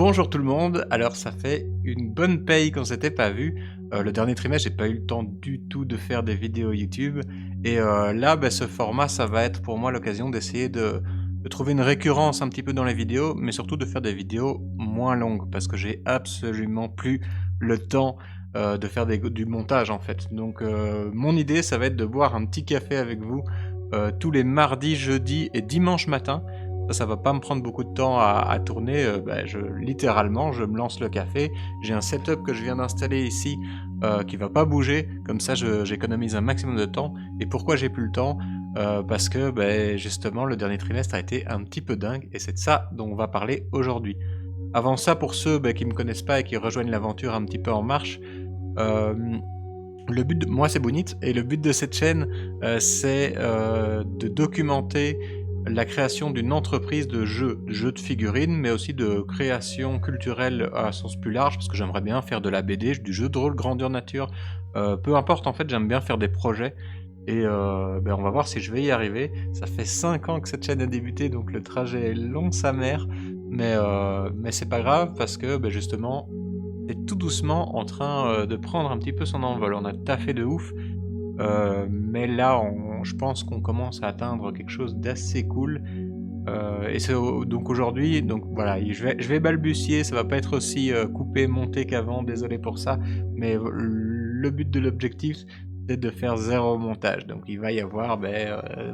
Bonjour tout le monde, alors ça fait une bonne paye qu'on s'était pas vu. Le dernier trimestre, j'ai pas eu le temps du tout de faire des vidéos YouTube et là, ce format, ça va être pour moi l'occasion d'essayer de trouver une récurrence un petit peu dans les vidéos, mais surtout de faire des vidéos moins longues parce que j'ai absolument plus le temps, de faire du montage en fait. Donc mon idée, ça va être de boire un petit café avec vous, tous les mardis, jeudis et dimanches matin. Ça va pas me prendre beaucoup de temps à tourner, littéralement, je me lance le café. J'ai un setup que je viens d'installer ici, qui va pas bouger, comme ça j'économise un maximum de temps. Et pourquoi j'ai plus le temps? Parce que, justement, le dernier trimestre a été un petit peu dingue et c'est de ça dont on va parler aujourd'hui. Avant ça, pour ceux, qui me connaissent pas et qui rejoignent l'aventure un petit peu en marche, hem, le but de moi c'est Bunit et le but de cette chaîne, c'est, de documenter la création d'une entreprise de jeux de figurines, mais aussi de création culturelle à sens plus large, parce que j'aimerais bien faire de la BD, du jeu de rôle grandeur nature, peu importe en fait, j'aime bien faire des projets et on va voir si je vais y arriver. Ça fait 5 ans que cette chaîne a débuté, donc le trajet est long sa mère, mais c'est pas grave parce que, justement, c'est tout doucement en train, de prendre un petit peu son envol. On a taffé de ouf, mais là, je pense qu'on commence à atteindre quelque chose d'assez cool, et c'est au donc aujourd'hui, donc voilà, je vais balbutier, ça va pas être aussi, coupé, monté qu'avant, désolé pour ça, mais le but de l'objectif, c'est de faire zéro montage. Donc il va y avoir,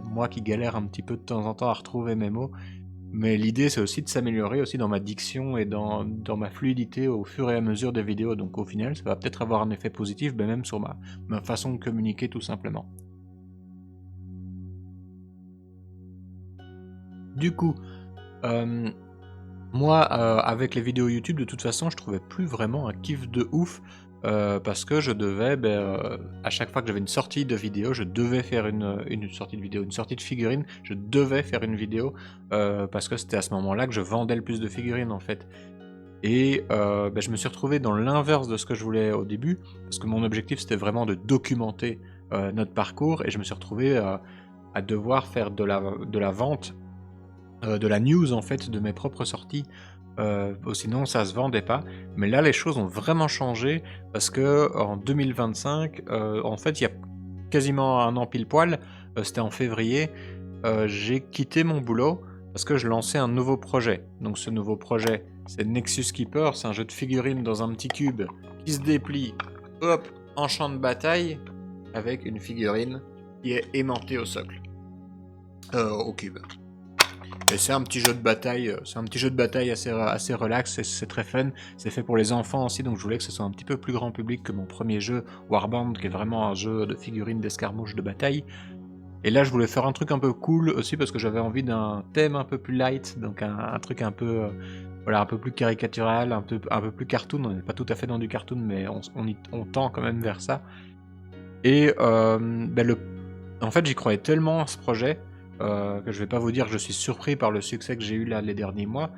moi qui galère un petit peu de temps en temps à retrouver mes mots, mais l'idée, c'est aussi de s'améliorer aussi dans ma diction et dans ma fluidité au fur et à mesure des vidéos. Donc au final, ça va peut-être avoir un effet positif, même sur ma façon de communiquer tout simplement. Du coup, hem, moi, avec les vidéos YouTube, de toute façon, je trouvais plus vraiment un kiff de ouf, parce que je devais, à chaque fois que j'avais une sortie de vidéo, je devais faire une sortie de vidéo, une sortie de figurines, je devais faire une vidéo, parce que c'était à ce moment-là que je vendais le plus de figurines, en fait. Et je me suis retrouvé dans l'inverse de ce que je voulais au début, parce que mon objectif, c'était vraiment de documenter, notre parcours et je me suis retrouvé, à devoir faire de la vente, de la news, en fait, de mes propres sorties, sinon ça se vendait pas. Mais là, les choses ont vraiment changé parce qu'en 2025, en fait, il y a quasiment un an pile poil, c'était en février, j'ai quitté mon boulot parce que je lançais un nouveau projet. Donc ce nouveau projet, c'est Nexus Keeper, c'est un jeu de figurines dans un petit cube qui se déplie, hop, en champ de bataille, avec une figurine qui est aimantée au socle, au cube. Et c'est un petit jeu de bataille, assez relax, c'est très fun. C'est fait pour les enfants aussi, donc je voulais que ce soit un petit peu plus grand public que mon premier jeu, Warband, qui est vraiment un jeu de figurines d'escarmouches de bataille. Et là, je voulais faire un truc un peu cool aussi parce que j'avais envie d'un thème un peu plus light, donc un truc un peu, voilà, un peu plus caricatural, un peu plus cartoon. On n'est pas tout à fait dans du cartoon, mais on tend quand même vers ça. Et en fait, j'y croyais tellement à ce projet, que je vais pas vous dire que je suis surpris par le succès que j'ai eu là les derniers mois,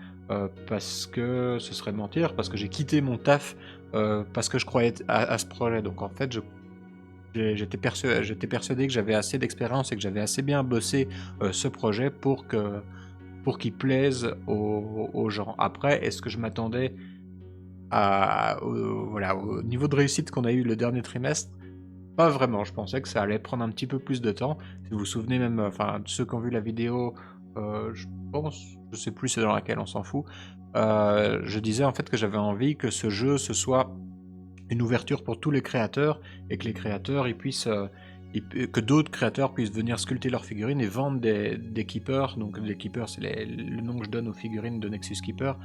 parce que ce serait mentir, parce que j'ai quitté mon taf, parce que je croyais à ce projet. Donc en fait, j'étais persuadé que j'avais assez d'expérience et que j'avais assez bien bossé, ce projet pour qu'il plaise aux gens. Après, est-ce que je m'attendais au niveau de réussite qu'on a eu le dernier trimestre? Pas vraiment, je pensais que ça allait prendre un petit peu plus de temps. Si vous vous souvenez même, enfin, ceux qui ont vu la vidéo, je pense, je sais plus c'est dans laquelle, on s'en fout. Je disais en fait que j'avais envie que ce jeu, ce soit une ouverture pour tous les créateurs et que les créateurs, que d'autres créateurs puissent venir sculpter leurs figurines et vendre des keepers. Donc les keepers, c'est le nom que je donne aux figurines de Nexus Keeper,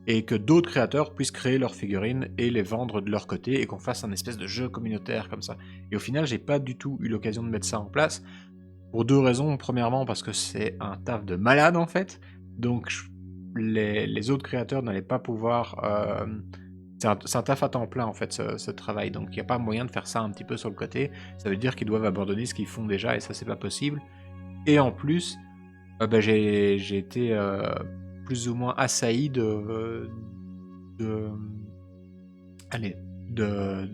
et que d'autres créateurs puissent créer leurs figurines et les vendre de leur côté et qu'on fasse un espèce de jeu communautaire comme ça. Et au final, j'ai pas du tout eu l'occasion de mettre ça en place pour deux raisons. Premièrement, parce que c'est un taf de malade en fait, donc les autres créateurs n'allaient pas pouvoir. C'est un taf à temps plein en fait, ce travail, donc il n'y a pas moyen de faire ça un petit peu sur le côté. Ça veut dire qu'ils doivent abandonner ce qu'ils font déjà et ça, c'est pas possible. Et en plus, j'ai été plus ou moins assailli de allez, de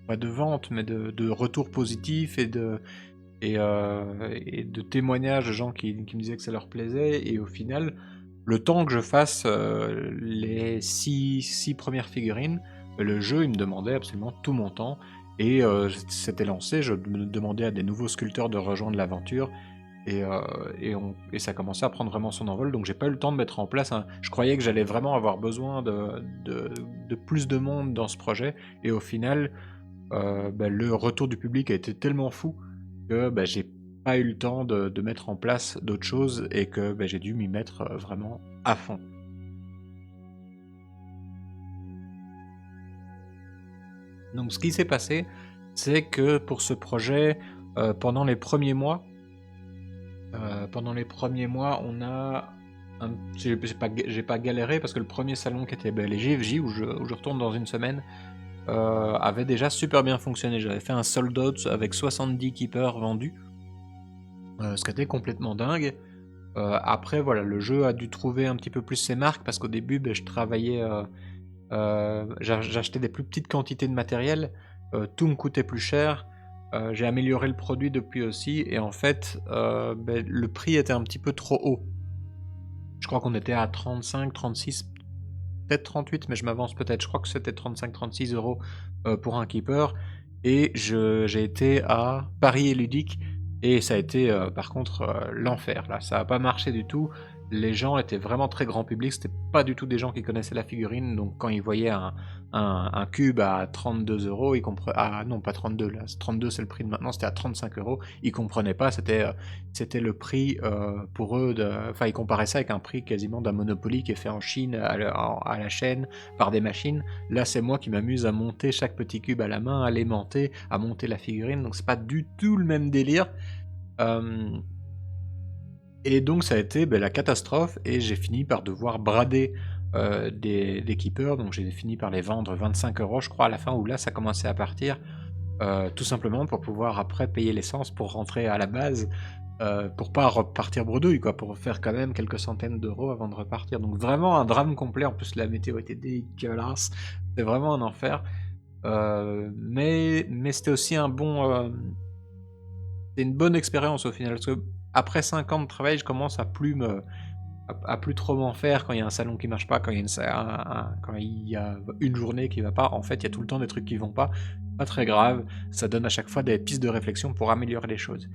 pas de ventes, mais de retours positifs et de témoignages de gens qui me disaient que ça leur plaisait et au final, Le temps que je fasse, les six premières figurines, le jeu, il me demandait absolument tout mon temps et c'était lancé, je me demandais à des nouveaux sculpteurs de rejoindre l'aventure et heu et ça commençait à prendre vraiment son envol, donc j'ai pas eu le temps de mettre en place un je croyais que j'allais vraiment avoir besoin de plus de monde dans ce projet et au final, le retour du public a été tellement fou que, j'ai pas eu le temps de mettre en place d'autres choses et que, j'ai dû m'y mettre, vraiment à fond. Donc ce qui s'est passé, c'est que pour ce projet, pendant les premiers mois, on a un j'ai pas galéré parce que le premier salon qui était, les GFJ où je retourne dans une semaine, avait déjà super bien fonctionné. J'avais fait un sold out avec 70 keepers vendus, ce qui était complètement dingue. Après voilà, le jeu a dû trouver un petit peu plus ses marques parce qu'au début, je travaillais, j'achetais des plus petites quantités de matériel, tout me coûtait plus cher, j'ai amélioré le produit depuis aussi et en fait, le prix était un petit peu trop haut. Je crois qu'on était à 35-36, peut-être 38, mais je m'avance peut-être. Je crois que c'était 35-36 €, pour un keeper et je j'ai été à Paris et Ludique et ça a été, par contre, l'enfer là. Ça a pas marché du tout. Les gens étaient vraiment très grand public, c'était pas du tout des gens qui connaissaient la figurine, donc quand ils voyaient un cube à 32 €, ils compre ah non pas 32 là, 32 c'est le prix de maintenant, c'était à 35 €, ils comprenaient pas, c'était le prix, pour eux de enfin, ils comparaient ça avec un prix quasiment d'un Monopoly qui est fait en Chine à la chaîne par des machines. Là, c'est moi qui m'amuse à monter chaque petit cube à la main, à l'aimanter, à monter la figurine, donc c'est pas du tout le même délire. Hem et donc ça a été, la catastrophe et j'ai fini par devoir brader, des keepers, donc j'ai fini par les vendre 25 € je crois à la fin où là ça commençait à partir, tout simplement pour pouvoir après payer l'essence pour rentrer à la base, pour pas repartir bredouille quoi, pour faire quand même quelques centaines d'euros avant de repartir. Donc vraiment un drame complet, en plus la météo était dégueulasse, c'était vraiment un enfer, mais c'était aussi c'était une bonne expérience au final, parce qu'après 5 ans de travail, je commence à plus trop m'en faire quand il y a un salon qui marche pas, quand il y a une sa un quand il y a une journée qui va pas. En fait, il y a tout le temps des trucs qui vont pas très grave. Ça donne à chaque fois des pistes de réflexion pour améliorer les choses.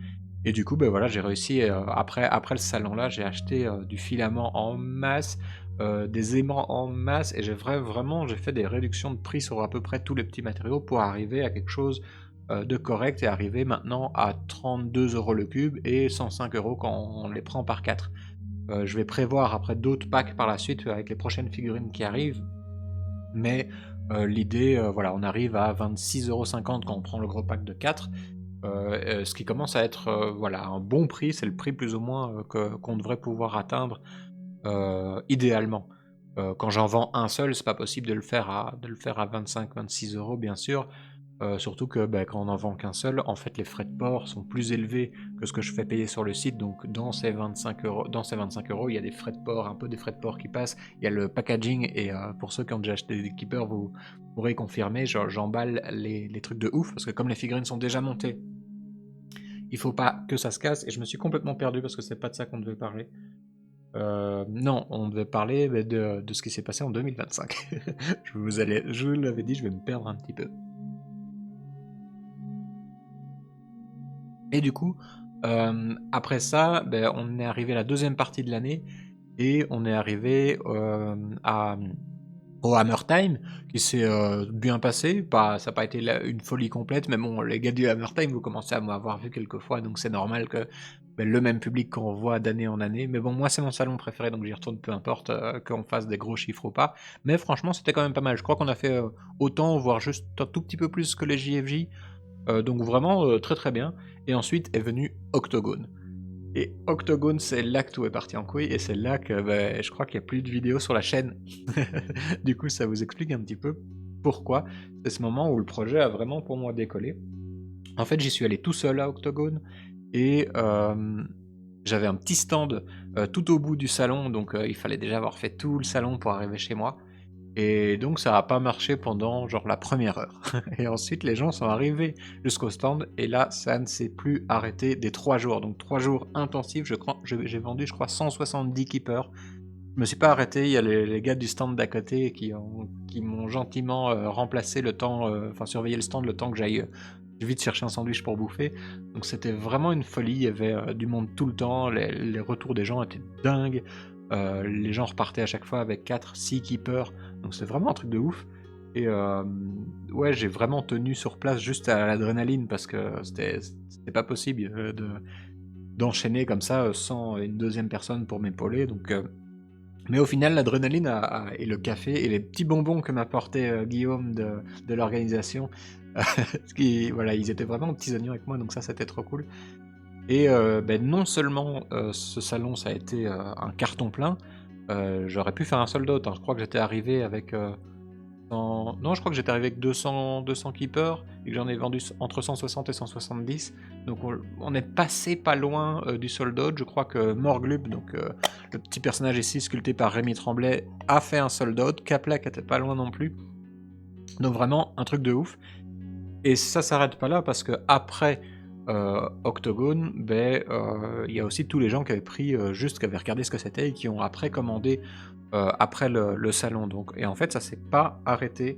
Et du coup, voilà, j'ai réussi, après le salon là, j'ai acheté, du filament en masse, des aimants en masse et vraiment j'ai fait des réductions de prix sur à peu près tous les petits matériaux pour arriver à quelque chose, de correct et arriver maintenant à 32 € le cube et 105 € quand on les prend par 4. Je vais prévoir après d'autres packs par la suite, avec les prochaines figurines qui arrivent, mais l'idée, voilà, on arrive à 26,50 € quand on prend le gros pack de 4, ce qui commence à être, voilà, un bon prix. C'est le prix plus ou moins, que qu'on devrait pouvoir atteindre, idéalement. Quand j'en vends un seul, c'est pas possible de le faire à 25-26 € bien sûr, surtout que, quand on n'en vend qu'un seul, en fait, les frais de port sont plus élevés que ce que je fais payer sur le site, donc dans ces 25 €, il y a des frais de port, un peu des frais de port qui passent. Il y a le packaging et pour ceux qui ont déjà acheté des keepers, vous pourrez confirmer, j'emballe les trucs de ouf parce que comme les figurines sont déjà montées, il faut pas que ça se casse et je me suis complètement perdu parce que c'est pas de ça qu'on devait parler. Non, on devait parler, de ce qui s'est passé en 2025. Je vous l'avais dit, je vais me perdre un petit peu. Et du coup, après ça, on est arrivé à la deuxième partie de l'année et on est arrivé, au Hammer Time qui s'est, bien passé. Pas Ça a pas été une folie complète, mais bon, les gars du Hammer Time, vous commencez à m'avoir vu quelques fois, donc c'est normal que, le même public qu'on voit d'année en année. Mais bon, moi, c'est mon salon préféré, donc j'y retourne peu importe, qu'on fasse des gros chiffres ou pas. Mais franchement, c'était quand même pas mal. Je crois qu'on a fait, autant, voire juste un tout petit peu plus que les JFJ. Donc vraiment, très, très bien et ensuite est venu Octogone et Octogone, c'est là que tout est parti en couille et c'est là que, je crois qu'il y a plus de vidéos sur la chaîne. Du coup, ça vous explique un petit peu pourquoi. C'est ce moment où le projet a vraiment pour moi décollé. En fait, j'y suis allé tout seul à Octogone et j'avais un petit stand, tout au bout du salon, donc il fallait déjà avoir fait tout le salon pour arriver chez moi et donc ça a pas marché pendant genre la première heure et ensuite les gens sont arrivés jusqu'au stand et là, ça ne s'est plus arrêté des 3 jours. Donc 3 jours intensifs, je crois j'ai vendu je crois 170 keepers. Je me suis pas arrêté, il y a les gars du stand d'à côté qui m'ont gentiment, remplacé le temps, enfin surveillé le stand le temps que j'aille, vite chercher un sandwich pour bouffer. Donc c'était vraiment une folie, il y avait, du monde tout le temps, les retours des gens étaient dingues, les gens repartaient à chaque fois avec 4-6 keepers, donc c'est vraiment un truc de ouf et ouais, j'ai vraiment tenu sur place juste à l'adrénaline parce que c'était pas possible, d'enchaîner comme ça, sans une deuxième personne pour m'épauler donc mais au final, l'adrénaline et le café et les petits bonbons que m'apportait Guillaume de l'organisation, parce qu'ils voilà, ils étaient vraiment aux petits oignons avec moi, donc ça c'était trop cool. Et non seulement ce salon ça a été un carton plein, j'aurais pu faire un sold out, hein. Je crois que j'étais arrivé avec non, je crois que j'étais arrivé avec 200 keepers et que j'en ai vendu entre 160 et 170. Donc on est passé pas loin du sold out. Je crois que Morglub, donc le petit personnage ici sculpté par Rémi Tremblay, a fait un sold out. Caplac était pas loin non plus. Donc vraiment un truc de ouf. Et ça s'arrête pas là parce que après Octogone, il y a aussi tous les gens qui avaient pris juste, qui avaient regardé ce que c'était et qui ont après commandé après le salon. Donc, et en fait, ça s'est pas arrêté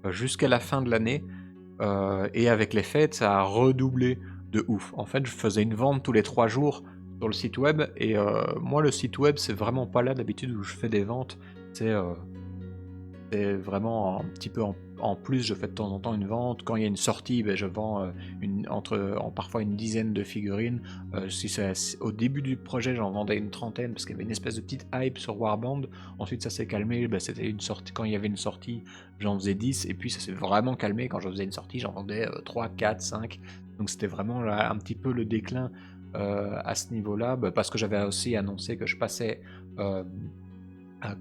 jusqu'à la fin de l'année. Et avec les fêtes, ça a redoublé de ouf. En fait, je faisais une vente tous les 3 jours sur le site web. Et moi, le site web, c'est vraiment pas là d'habitude où je fais des ventes. C'est vraiment un petit peu en plus, je fais de temps en temps une vente. Quand il y a une sortie, je vends parfois une dizaine de figurines. Si au début du projet, j'en vendais une trentaine parce qu'il y avait une espèce de petite hype sur Warband. Ensuite, ça s'est calmé. C'était une sortie. Quand il y avait une sortie, j'en faisais 10. Et puis, ça s'est vraiment calmé. Quand je faisais une sortie, j'en vendais 3, 4, 5. Donc, c'était vraiment là, un petit peu le déclin à ce niveau-là. Parce que j'avais aussi annoncé que je passais.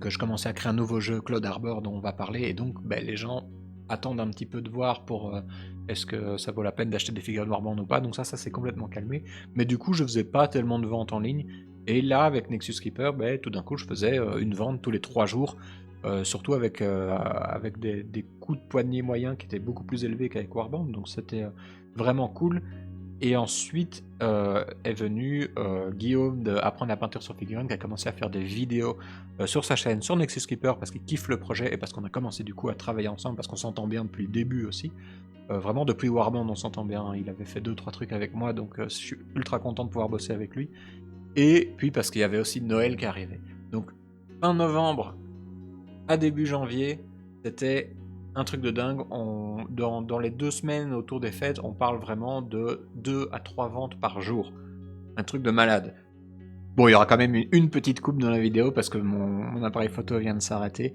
Que je commençais à créer un nouveau jeu, Cloud Harbor, dont on va parler, et donc les gens attendent un petit peu de voir pour est-ce que ça vaut la peine d'acheter des figurines Warband ou pas, donc ça s'est complètement calmé, mais du coup je faisais pas tellement de ventes en ligne, et là avec Nexus Keeper, tout d'un coup je faisais une vente tous les 3 jours, surtout avec des coûts de poignée moyens qui étaient beaucoup plus élevés qu'avec Warband, donc c'était vraiment cool. Et ensuite est venu Guillaume d'apprendre la peinture sur figurine, qui a commencé à faire des vidéos sur sa chaîne, sur Nexus Keeper, parce qu'il kiffe le projet et parce qu'on a commencé du coup à travailler ensemble, parce qu'on s'entend bien depuis le début aussi. Vraiment depuis Warband on s'entend bien, hein. Il avait fait 2-3 trucs avec moi, donc je suis ultra content de pouvoir bosser avec lui. Et puis parce qu'il y avait aussi Noël qui arrivait. Donc fin novembre à début janvier, c'était un truc de dingue. Dans les 2 semaines autour des fêtes, on parle vraiment de 2 à 3 ventes par jour. Un truc de malade. Bon, il y aura quand même une petite coupe dans la vidéo parce que mon appareil photo vient de s'arrêter.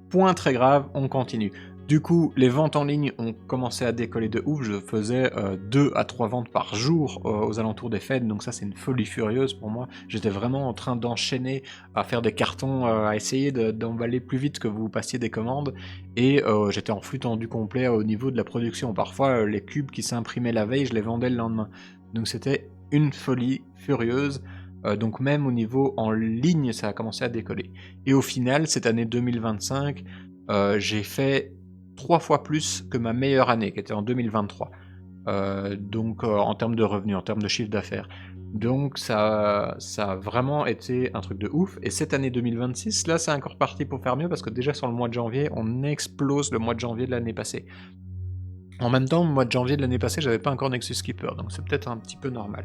Point très grave, on continue. Du coup, les ventes en ligne ont commencé à décoller de ouf. Je faisais 2 à 3 ventes par jour aux alentours des fêtes, donc ça c'est une folie furieuse pour moi. J'étais vraiment en train d'enchaîner à faire des cartons, à essayer d'emballer plus vite que vous passiez des commandes, et j'étais en flux tendu complet au niveau de la production. Parfois, les cubes qui s'imprimaient la veille, je les vendais le lendemain. Donc c'était une folie furieuse. Donc même au niveau en ligne, ça a commencé à décoller. Et au final, cette année 2025, j'ai fait 3 fois plus que ma meilleure année, qui était en 2023. Donc en termes de revenus, en termes de chiffre d'affaires. Donc ça a vraiment été un truc de ouf. Et cette année 2026, là, c'est encore parti pour faire mieux, parce que déjà sur le mois de janvier, on explose le mois de janvier de l'année passée. En même temps, le mois de janvier de l'année passée, j'avais pas encore Nexus Keeper, donc c'est peut-être un petit peu normal.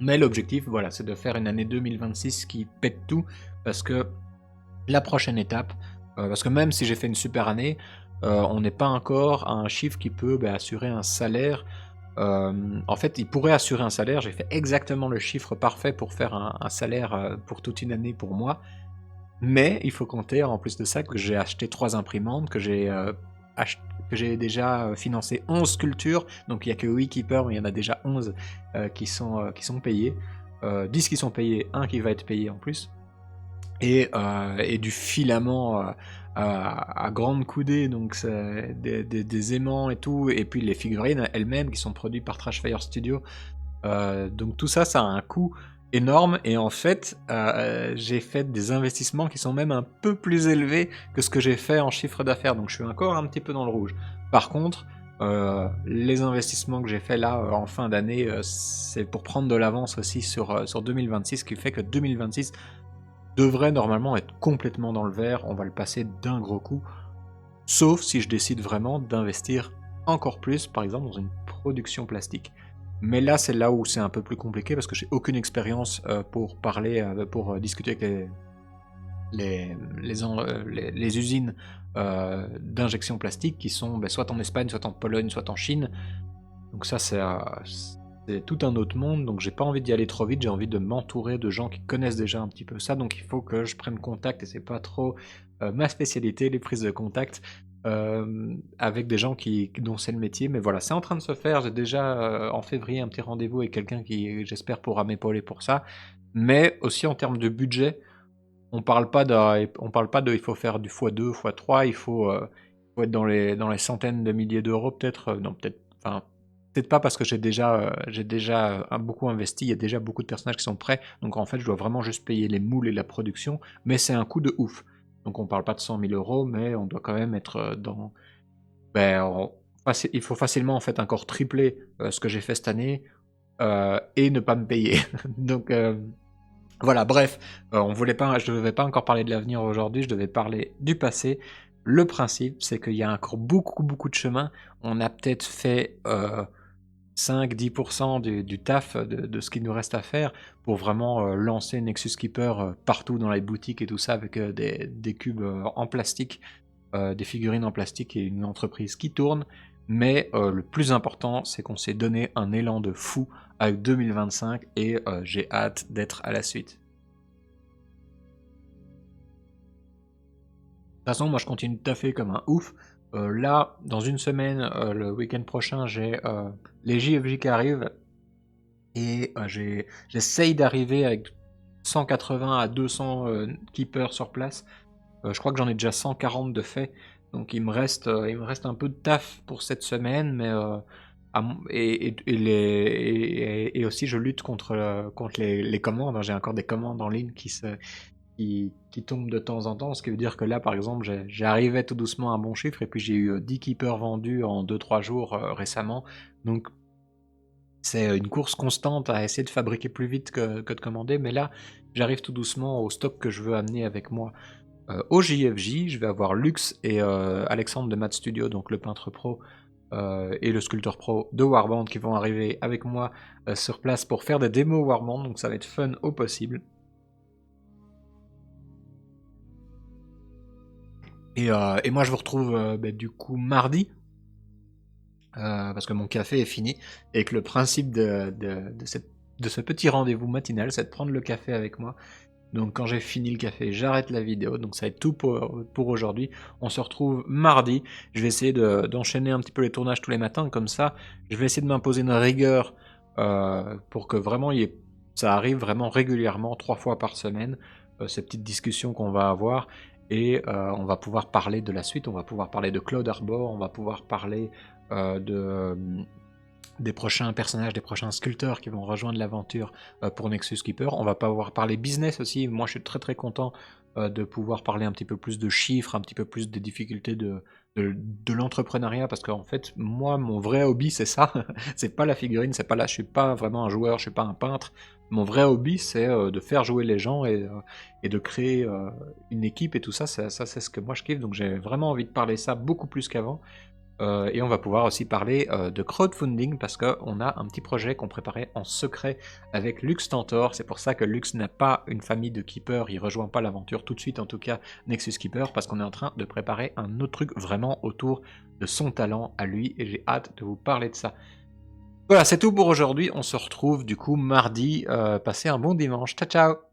Mais l'objectif, voilà, c'est de faire une année 2026 qui pète tout, parce que la prochaine étape, parce que même si j'ai fait une super année, on n'est pas encore à un chiffre qui peut assurer un salaire. En fait, il pourrait assurer un salaire, j'ai fait exactement le chiffre parfait pour faire un salaire pour toute une année pour moi, mais il faut compter en plus de ça que j'ai acheté 3 imprimantes, que j'ai déjà financé 11 sculptures, donc il n'y a que 8 keepers, mais il y en a déjà 11 qui sont payés. 10 qui sont payés, 1 qui va être payé en plus. Et du filament à grande coudée, donc des aimants et tout, et puis les figurines elles-mêmes qui sont produites par Trashfire Studio. Donc tout ça, ça a un coût énorme, et en fait, j'ai fait des investissements qui sont même un peu plus élevés que ce que j'ai fait en chiffre d'affaires, donc je suis encore un petit peu dans le rouge. Par contre, Les investissements que j'ai faits là, en fin d'année, c'est pour prendre de l'avance aussi sur 2026, ce qui fait que 2026 devrait normalement être complètement dans le vert. On va le passer d'un gros coup, sauf si je décide vraiment d'investir encore plus, par exemple dans une production plastique. Mais là, c'est là où c'est un peu plus compliqué parce que j'ai aucune expérience, pour parler, pour discuter avec les usines, d'injection plastique qui sont, soit en Espagne, soit en Pologne, soit en Chine. Donc ça, c'est tout un autre monde, donc j'ai pas envie d'y aller trop vite, j'ai envie de m'entourer de gens qui connaissent déjà un petit peu ça, donc il faut que je prenne contact, et c'est pas trop ma spécialité, les prises de contact, avec des gens dont c'est le métier. Mais voilà, c'est en train de se faire. J'ai déjà en février un petit rendez-vous avec quelqu'un qui, j'espère, pourra m'épauler pour ça. Mais aussi en termes de budget, on parle pas de il faut faire du x2, x3, il faut être dans les centaines de milliers d'euros peut-être, non peut-être, enfin, peut-être pas parce que j'ai déjà beaucoup investi, il y a déjà beaucoup de personnages qui sont prêts, donc en fait je dois vraiment juste payer les moules et la production, mais c'est un coût de ouf. Donc on parle pas de 100 000 euros, mais on doit quand même être dans... Ben, il faut facilement en fait encore tripler ce que j'ai fait cette année, et ne pas me payer. Donc voilà, bref, je ne devais pas encore parler de l'avenir aujourd'hui, je devais parler du passé. Le principe, c'est qu'il y a encore beaucoup, beaucoup de chemin. On a peut-être fait 5-10% du taf de ce qu'il nous reste à faire pour vraiment lancer Nexus Keeper partout dans les boutiques et tout ça, avec des cubes en plastique, des figurines en plastique et une entreprise qui tourne. Mais le plus important, c'est qu'on s'est donné un élan de fou avec 2025 et j'ai hâte d'être à la suite. De toute façon, moi je continue de taffer comme un ouf. Là, dans une semaine, le week-end prochain, j'ai les JFJ qui arrivent et j'essaye d'arriver avec 180 à 200 keepers sur place. Je crois que j'en ai déjà 140 de fait, donc il me reste un peu de taf pour cette semaine, mais et aussi je lutte contre les commandes, hein. J'ai encore des commandes en ligne qui tombent de temps en temps, ce qui veut dire que là, par exemple, j'arrivais tout doucement à un bon chiffre, et puis j'ai eu 10 keepers vendus en 2-3 jours récemment, donc c'est une course constante à essayer de fabriquer plus vite que de commander, mais là, j'arrive tout doucement au stock que je veux amener avec moi. Au JFJ, je vais avoir Lux et Alexandre de Math Studio, donc le peintre pro et le sculpteur pro de Warband, qui vont arriver avec moi sur place pour faire des démos Warband, donc ça va être fun au possible. Et moi je vous retrouve du coup mardi, parce que mon café est fini, et que le principe de ce petit rendez-vous matinal, c'est de prendre le café avec moi. Donc quand j'ai fini le café, j'arrête la vidéo, donc ça va être tout pour aujourd'hui. On se retrouve mardi, je vais essayer d'enchaîner un petit peu les tournages tous les matins, comme ça je vais essayer de m'imposer une rigueur pour que vraiment ça arrive vraiment régulièrement, 3 fois par semaine, ces petites discussions qu'on va avoir, et on va pouvoir parler de la suite, on va pouvoir parler de Cloud Arbor, on va pouvoir parler des prochains personnages, des prochains sculpteurs qui vont rejoindre l'aventure pour Nexus Keeper. On va pouvoir parler business aussi. Moi, je suis très très content de pouvoir parler un petit peu plus de chiffres, un petit peu plus des difficultés de l'entrepreneuriat, parce qu'en fait, moi, mon vrai hobby, c'est ça. C'est pas la figurine, c'est pas là. Je suis pas vraiment un joueur, je suis pas un peintre. Mon vrai hobby, c'est de faire jouer les gens et de créer une équipe et tout ça. Ça, c'est ce que moi je kiffe. Donc, j'ai vraiment envie de parler ça beaucoup plus qu'avant. Et on va pouvoir aussi parler de crowdfunding, parce qu'on a un petit projet qu'on préparait en secret avec Lux Tantor. C'est pour ça que Lux n'a pas une famille de keepers, il rejoint pas l'aventure tout de suite, en tout cas Nexus Keeper, parce qu'on est en train de préparer un autre truc vraiment autour de son talent à lui, et j'ai hâte de vous parler de ça. Voilà, c'est tout pour aujourd'hui, on se retrouve du coup mardi, passez un bon dimanche, ciao ciao.